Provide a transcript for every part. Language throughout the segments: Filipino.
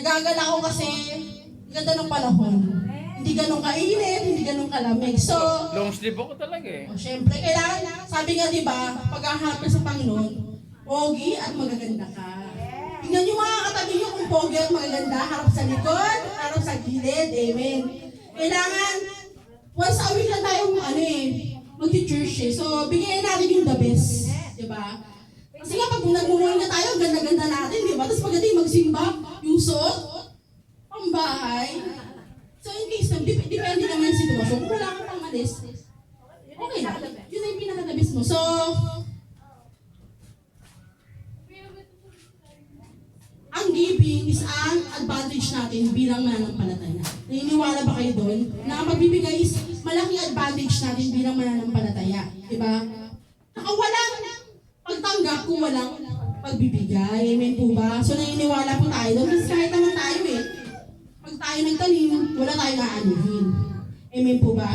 nagagala ako kasi ganda ng panahon. Hindi ganun kainit, hindi ganun kalamig. So, Long sleeve ako talaga eh. syempre, kailangan, sabi nga diba, paghahanap ka sa Panginoon, pogi at magaganda ka. Tingnan nyo mga katabi nyo kung pogi at magaganda, harap sa likod, harap sa gilid, amen. Kailangan, once a week lang tayong mag-church eh. So, bigyan natin yung the best, diba? Kasi nga, pag nagmumuhay na tayo, ganda-ganda natin, diba? Tapos pagdating magsimba, yung suot, pambahay. So, in case, depende naman yung sitwasyon. Kung wala kang pangalis, okay lang. Yun na yung pinaka-the-best mo. So, ang giving is ang advantage natin bilang mananampalataya. Naniniwala ba kayo doon? Na ang magbibigay is malaking advantage natin bilang mananampalataya. Diba? Saka walang pagtanggap kung walang pagbibigay. Amen po ba? So naniniwala po tayo doon. Kasi kahit naman tayo eh. Pag tayo nagtanim, wala tayong aanuhin. Amen po ba?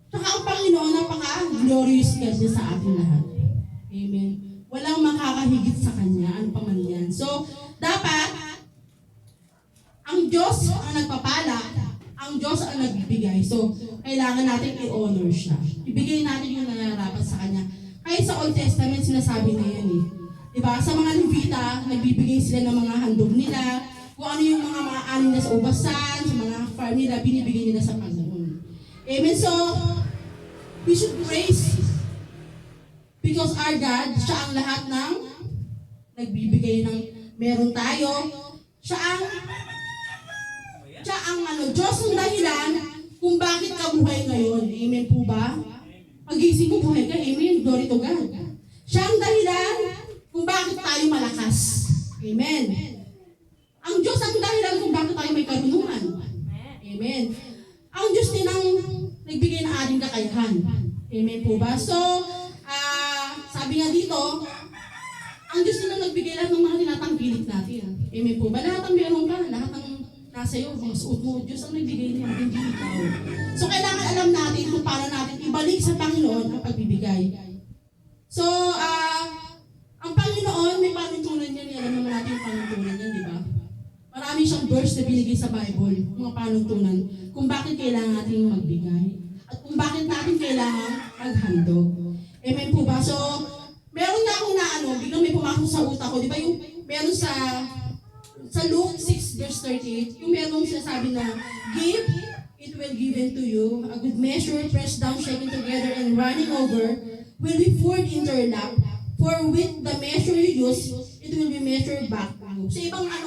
Saka ang Panginoon, napaka-glorious God niya sa ating lahat. Amen. Walang makakahigit sa Kanya. Ano pa man yan. So, dapat, ang Diyos ang nagpapala, ang Diyos ang nagbibigay. So, kailangan natin i-honor siya. Ibigay natin yung nararapat sa Kanya. Kahit sa Old Testament, sinasabi na yan eh. Diba? Sa mga Levita, nagbibigay sila ng mga handog nila, kung ano yung mga ani na sa ubasan, sa mga farm nila, binibigay nila sa Panginoon. Amen? So, we should praise because our God, siya ang lahat ng nagbibigay ng meron tayo. Siya ang Diyos ang dahilan kung bakit ka buhay ngayon. Amen po ba? Pagising mo buhay ka, amen. Glory to God. Siya ang dahilan kung bakit tayo malakas. Amen. Ang Diyos ang dahilan kung bakit tayo may karunungan. Amen. Ang Diyos din ang nagbigay ng ating kakayahan. Amen po ba? So, sabi nga dito, ang Diyos din ang nagbigay lahat ng mga tinatangkilik natin. Amen po ba? Lahat ang meron ka, lahat ng nasa iyo, mga suot mo, Diyos ang nagbigay niya, hindi ikaw. So, kailangan alam natin kung paano natin ibalik sa Panginoon ang pagbibigay. So, ang Panginoon, may panuntunan yan. Alam naman natin yung panuntunan yan, di ba? Marami siyang verse na binigay sa Bible, mga panuntunan, kung bakit kailangan natin magbigay. At kung bakit natin kailangan maghandog. Amen po ba? So, meron nga akong biglang may pumasok sa utak ko. Di ba yung meron sa Luke 6 verse 38, yung meron sinasabi na, give, it will given to you. A good measure, pressed down, shaken together, and running over, will be poured into your lap. For with the measure you use, it will be measured back to you. Sa ibang